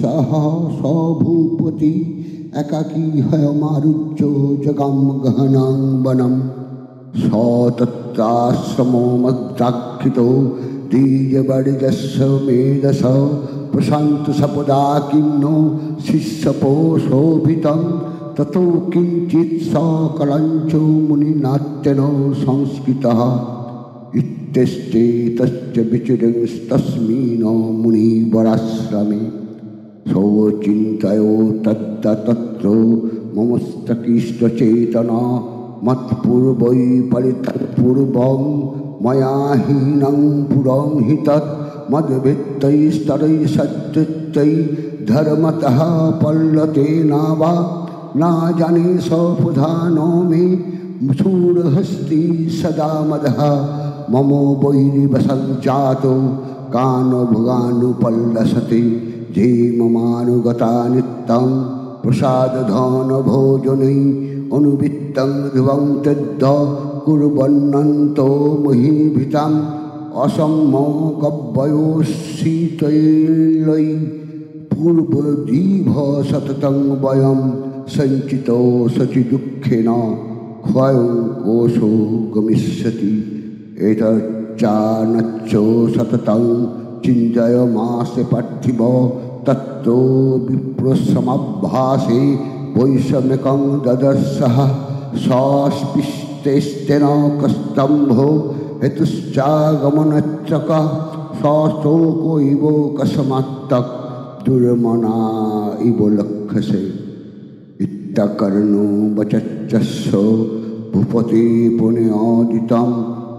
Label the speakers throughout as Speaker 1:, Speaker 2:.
Speaker 1: সহ সভূপতি একাকী হয় মারুজ্য জগম গহনাং বনম সতত্রাশ্রমমদ্রাক্ষিত দ্বিজবর্জস্য মেধস প্রশান্ত সপদাকিন্নো শিষ্যপো শোভিতং ততো কিঞ্চিৎ সকলঞ্চ মুনিনাত্যন সংস্কৃতঃ ইত্যস্তে তস্য বিচিরংস্তস্মিন মুনিবরাশ্রমে সৌচিন্তয়ো তত্র মমস্তকীষ্টচেতনা মৎপূর্বৈ পরিতৎপূর্বং ময়া হীনং পুরং হি তৎ মদ্ভিত্তৈস্তরৈ সত্যৈ ধর্মতঃ পল্লতে নাবা না জানে সপুধানো মে শূরহস্তি সদা মদঃ মম বৈরিবসঞ্জাতো কানভোগানুপল্লসতে যে মমানুগতা নিত্যং প্রসাদধন ভোজनै অনুবিত্তং ধ্রুবং তদ্দ কুর্বন্নন্তো মহীভীতাম অসম্যকব্বয়ো শীতৈলৈ পূর্বদীভ সততং বয়ম সঞ্চিতো সচি দুঃখেন ক্ষয়ং কোশো গমিষ্যতি এতচ্চানচ্চ সততং চিন্তয়মাসে পার্থিব তত্র বিপ্রসমাভাসে বৈষম্যকং দদর্শঃ সস্পৃষ্টেস্তেন কস্তম্ভো হেতুশ্চাগমনচ্চক সশোক ইব কসমাত্তক দুর্মনা ইব লক্ষসে ইত্যকর্ণো বচচ্চস্য ভূপতে পুণ্যোদিতম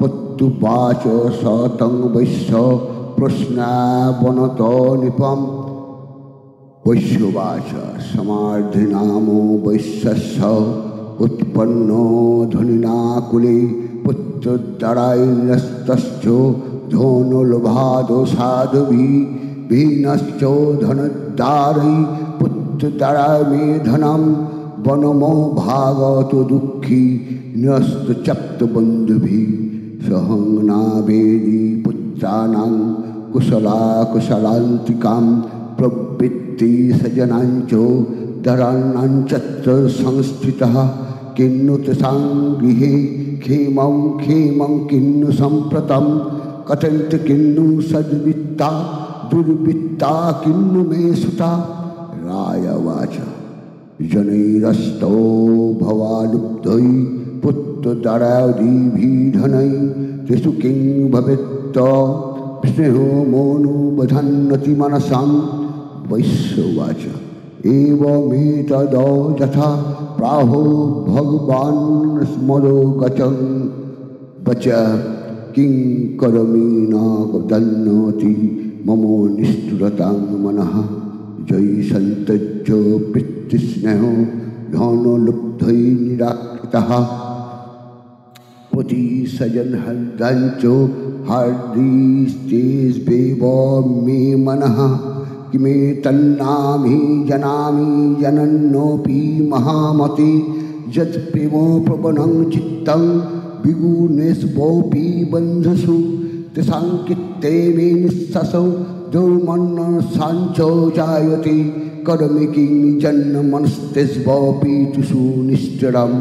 Speaker 1: পত্যুবাচ সতং বৈশ্য প্রশ্নাবনত নিপম বৈশ্যবাচ সমার্ধিনামো বৈশ্যস্য উৎপন্নো ধনিনা কুলে পুত্রদ্বারাইন্যস্তশ্চ ধনুলভাদো সাধুভি ভীনশ্চ ধনদ্বাरै পুত্রদ্বারা মে ধনম বনমো ভাগত দুঃখী ন্যস্ত চপ্ত বন্ধুভি সহং নাবেদি পুত্রানাং কুশলা কুশলান্তিকাম প্রবৃত্তি সজনাঞ্চ ধরানাঞ্চত্র সংস্থিতঃ কিন্নু তেষাং গৃহে ক্ষেমং ক্ষেমং কিন্নু সম্প্রতম কথন্ত কিন্নু সদ্বিত্তা দুর্বৃত্তা কিন্নু মে সুতা রায়বাচ জনৈরস্তো ভবালুব্ধৈ পুত্রদ্বারাদিভিধनै তেষু কিং ভবেত্ত স্নেহো মনুবধন্নতি মনসাং বৈশ্যবাচ एवमेतद यथा प्राहो भगवान् स्मरोगचं वच किं करोमि न दन्नोति मम निष्ठुरतां मनः जयि सन्तज्य वृत्तिस्नेहो धनलुब्धै निराकृतः पति सजन हृदयञ्चो हृदिस्तेष्वेव मे मनः किमे तन्नामि जनामि जनन्नोऽपि महामते यत्प्रेमो प्रवणं चित्तं विगुणेष्वपि बन्धुषु तेषां चित्ते मे निःश्वासो दुर्मनसाञ्चो जायते कर्मि किं जन्मनस्तेष्वपि तुषु निश्चरं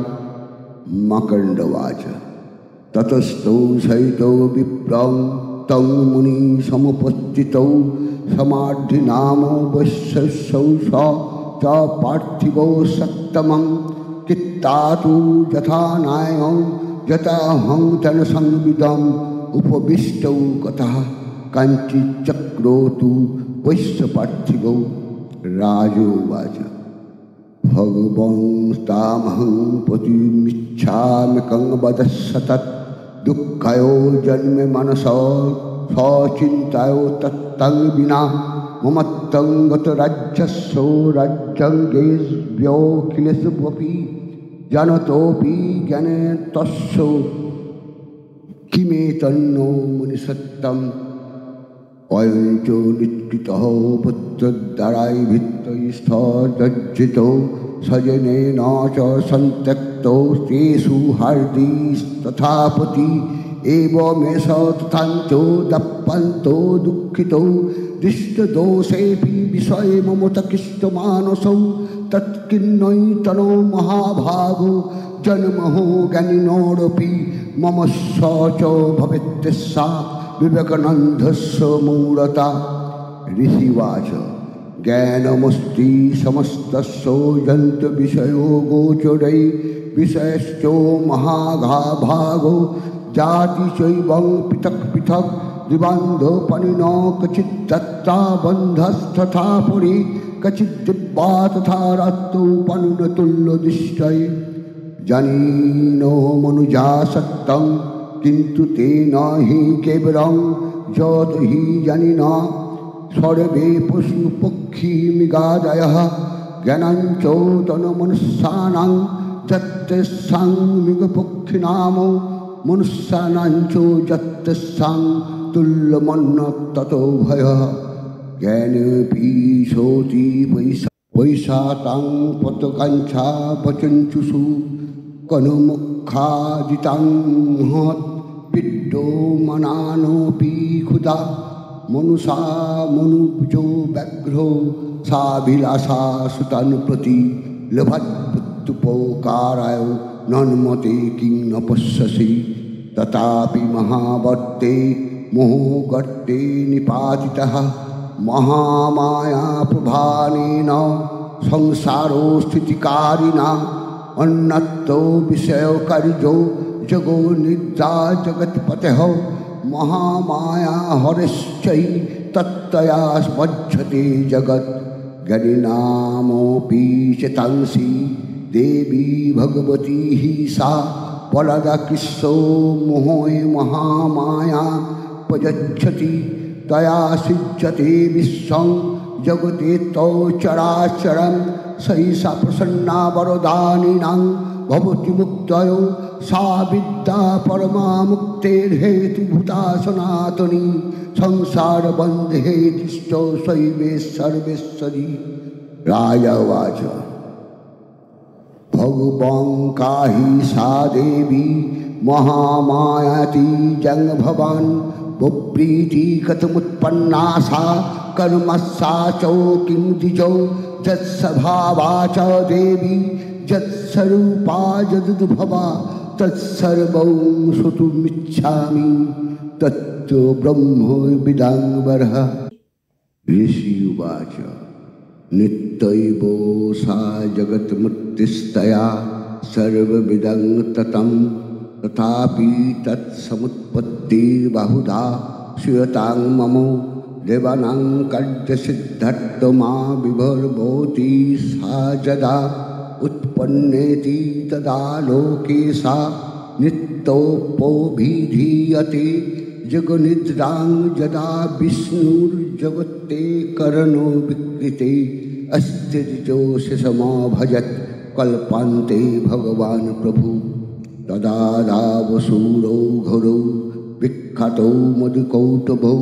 Speaker 1: मकरन्दवाच ततस्तौ सहितो विप्रं तं मुनि समुपस्थितौ समाधिनामो वैश्यस्यौ स च पार्थिवो सत्तमं कित्तातु यथा नायं यथाहं जनसंविदम् उपविष्टौ कथः कञ्चिच्चक्रोतु वैश्यपार्थिवौ राजोवाच भगवंस्तामहं पतिमिच्छामि कं वदस्स तत् दुःखयो जन्म मनसो सचिन्तायो तत्तं विना ममत्तं गतराज्यस्यो राज्यङ्गेष्व्योऽखिलेष्वपि जानतोऽपि ज्ञाने तस्य किमेतन्नो मुनिसत्तम् अयं च नित्कृतः पुत्रद्वाराभित्तैस्तज्जितो सजनेन च सन्त्यक्तो तेषु हार्दिस्तथापति एवमेष तथाञ्चो दप्पन्तो दुःखितो दृष्टदोषेऽपि विषये ममतकृष्टमानसौ तत्किन्नैतनो महाभागो जन्महो ज्ञानिनोरपि मम स च भवेत्तस्सा विवेकानन्दस्य मूढता। ऋषिवाच ज्ञानमस्ति समस्तस्य यन्त्रविषयो गोचरै विषयश्चो महाभागो जाति चैवं पृथक् पृथक् द्विबान्धोपनिन क्वचित् दत्ता बन्धस्तथा पुरी कचिद्दिव्या तथा रात्रोपनुनतुल्यदृष्टये जानीनो मनुजा सत्यं किन्तु तेन हि केवलं यत् हि जानिना सर्वे पशुपक्षी मृगादयः ज्ञानञ्च तन्मनुष्याणां यत्तेषां मृगपक्षिणां मनुष्याणाञ्च यत्तेषां तुल्यमन्न ततो भयः ज्ञानेऽपि सोऽति वैशातां पतकाञ्छा वचञ्चुषु कनुमुखादितां महत् पिड्डो मनानोऽपि क्षुधा मनुषा मनुजो व्याघ्रो साभिलाषा सुतान् प्रति लभत्पुत्रोपकाराय नन्मते किं न पश्यसि तथापि महावर्ते मोहगर्ते निपातितः महामायाप्रभावेन संसारो स्थितिकारिणा अन्यतो विषयकार्यो जगो निद्रा जगत्पतेः महामाया हरश्चै तत्तया स्मज्जते जगत् ज्ञानिनामोऽपि चेतांसि देवी भगवती हि सा वरदकृशो मोहे महामाया प्रयच्छति तया सिज्यते विश्वं जगते तौ चराचरं सैषा प्रसन्ना वरदानिनां भवति मुक्तयो सा विद्या परमा मुक्तेर्हेतुभूता सनातनी संसारबन्धहेतुश्च शैवे सर्वेश्वरी। राजवाच भगवं काहि सा देवी महामायाति जङ्गभवान् बुप्रीति कथमुत्पन्ना सा कर्मसा च किं द्विजौ यत्स्वभावा च देवी यत्स्वरूपा यदुद्भवा तत्सर्वं श्रोतुमिच्छामि तत्तो ब्रह्मविदां वरः। ऋषि उवाच नित्यैव सा जगत्मुत्तिष्ठया सर्वविदं ततं तथापि तत्समुत्पत्तिर्बाहुधा श्रूयतां मम देवानां कार्यसिद्ध्यर्थमा विभर्भवति सा यदा उत्पन्नेति तदा लोके सा नित्योपभिधीयते जगनिद्रां यदा विष्णुर्जगत्ते करणो विकृते अस्थिर्जोषसमभजत् कल्पान्ते भगवान् प्रभु तदा दावसूरौ घोरौ विख्यातौ मधुकौटभौ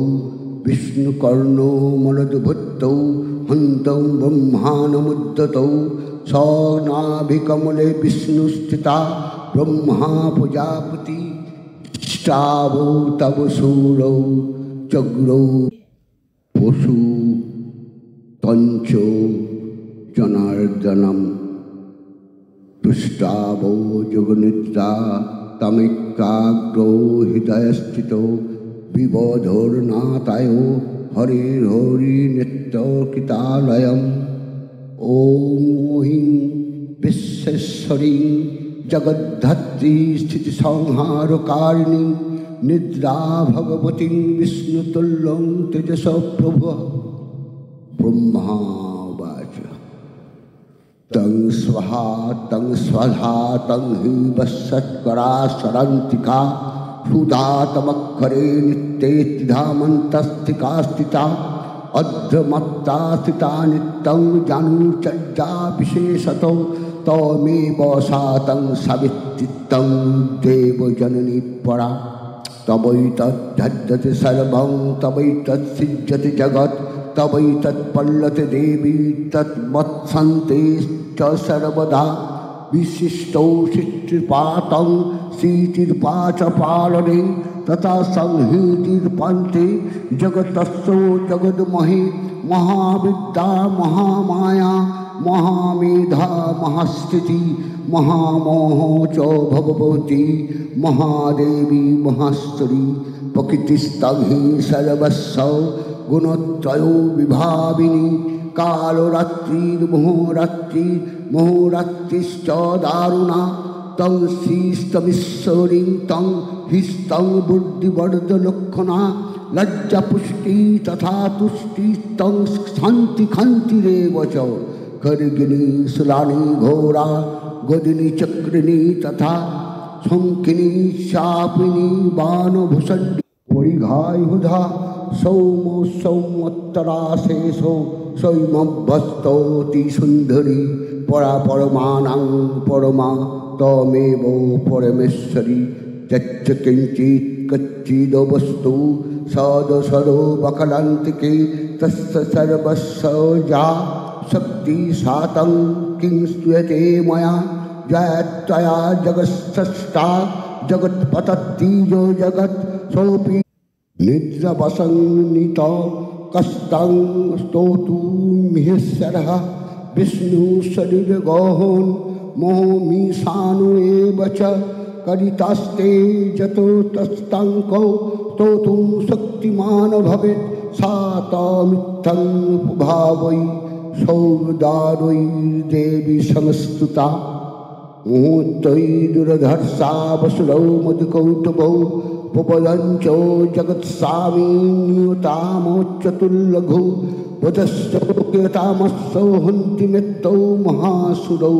Speaker 1: विष्णुकर्णो मलद्भुतौ हन्तौ ब्रह्माण्डमुद्धतौ स नाभिकमले विष्णुस्थिता ब्रह्मा प्रजापति ष्टावौ तव सूरौ चग्रौ पशु तञ्चो जनार्दनं तुष्टावौ जगनिद्रा तमेकाग्रो हृदयस्थितो विबोधोर्नाथयो हरिर्हरि नित्यकृतालयम् ॐ ह्रीं विश्वेश्वरीं जगद्धत्री स्थितिसंहारकारिणीं निद्रा भगवतीं विष्णुतुल्यं तेजस प्रभुः। ब्रह्मावाच तं स्वहा तं स्वधा तं हि वत्सत्करा शरन्तिका सुधातमक्षरे नित्येतिधामन्तस्थिका स्थिता अध्रमत्ता स्थिता नित्यं जानुचर्या विशेषतो तमेव सा तं सवित्तितं देवजननी परा तवैतद्धते सर्वं तवैतत्सिज्यते जगत् तवैतत्पल्लते देवी तत्वत्सन्ते च सर्वदा विशिष्टौ शिष्टपातं स्थितिर्पाचपालने तथा संहितिर्पान्ते जगतस्सो जगन्महे महाविद्या महामाया महामेधा महास्थिति महामोह च भगवती महादेवी महास्तरी प्रकृतिस्तहि सर्वस्व गुणत्रयो विभाविनी कालरात्रिर्मोहरात्रिश्च दारुणा तं श्रीस्तमीश्वरीं तं हिस्तं बुद्धिवर्धलक्षणा लज्जापुष्टि तथा तुष्टि तं शान्तिखान्तिरेव च खड्गिनी शूलानि घोरा गदिनी चक्रिणी तथा शङ्खिनी शापिनी बाणभूषण्डी परिघायुधा सौम सौमोत्तराशेषो स्वयमभ्यस्तोति सुन्दरी परापरमानां परमा तमेव परमेश्वरी यच्च किञ्चित् कच्चिद् वस्तु सदसरो वकलान्तिके तस्य सर्वस्य या शक्ति सातं किं स्तूयते मया जयत्वया जगत्सृष्टा जगत्पतत्तिजो जगत् सोऽपि निद्रावसन्नित कस्तं स्तोतुमिहेश्वरः विष्णुशरीरगोहन् मोहमीशानो एव च करितास्ते जतो तस्ताङ्कौ स्तोतुं शक्तिमान् भवेत् सा तमित्थं भावै सौदारै देवी संस्तुता मुहूर्तैर्दुर्धर्षा वसुरौ मधुकौटुभौ उपबलञ्च जगत्स्वामी नियतामोच्चतुर्लघु वधश्चोक्यतामस्सौ हन्ति मेत्तौ महासुरौ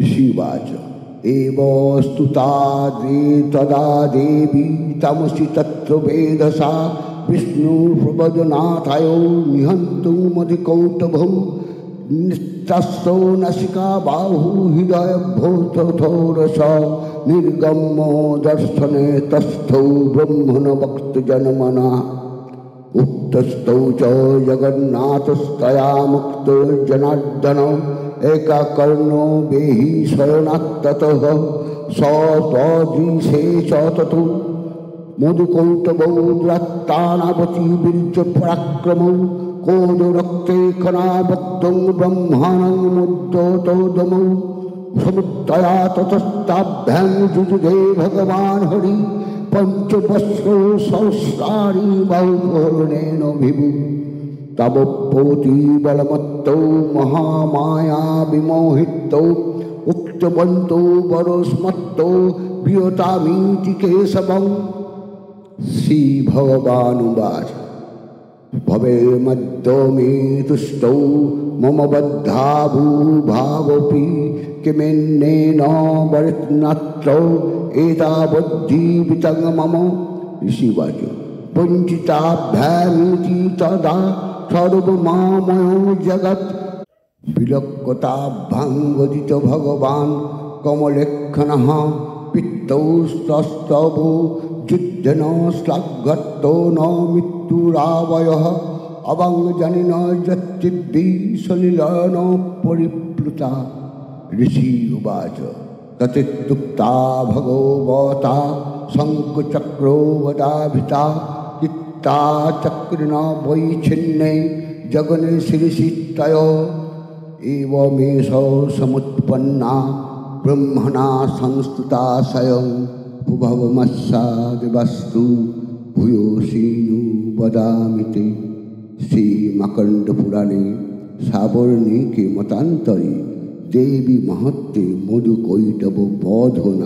Speaker 1: ऋषिवाच एव स्तुता तदा देवी तमसि तत्र वेधसा विष्णुप्रवदनाथयो निहन्तुं मधुकौटुभौ निस्तस्थो नसिका बाहु हृदयभूतथोरस निर्गम्यो दर्शने तस्थौ ब्रह्मण वक्तजन्मना उक्तस्थौ च जगन्नाथस्तया मुक्तो जनार्दनो एकाकर्णो बेहि शरणात्ततः स तदृशे च ततो मधुकौटुभौ द्रष्टानावती वीर्यपराक्रमौ कोदरक्ते खनाभक्तं ब्रह्माणं मुद्दोतोदमौ समुत्तया ततस्ताभ्यां जुजुगे भगवान् हरि पंचवत्सरो संस्कारी बहुपूर्णेन विभु तव पोति बलमत्तौ महामाया विमोहितौ उक्तवन्तौ वरस्मत्तौ प्रियतामीति केशवं श्री भगवानुवाच भवे मद्यो मे तुष्टौ मम बद्धा भूभावपि किमेन्नेन वर्त्नत्रौ एतावद्धीवितं मम ऋषिवाच वञ्चिताभ्यामिति तदा सर्वमामयो जगत् विलक्कताभ्याङ्गदित भगवान् कमलेक्षणः पित्तौ स्तस्तवो युद्धेन श्लाघ्यतो न मृत्युरावयः अवाङ्गजनेन यत्तिभिः परिप्लुता ऋषि उवाच ततित्युक्ता भगवता शङ्खचक्रो वदाभिता चित्ता चक्रिण वैच्छिन्ने जगने शिरसितयो एवमेष समुत्पन्ना ब्रह्मणा संस्तुता स्वयं भुवमस्सादिवस्तु भूयोऽसीनु वदामि ते। श्रीमाकण्डपुराणे सावर्णिके मतान्तरे देवी महत्ते मधुकैटभ बोधना।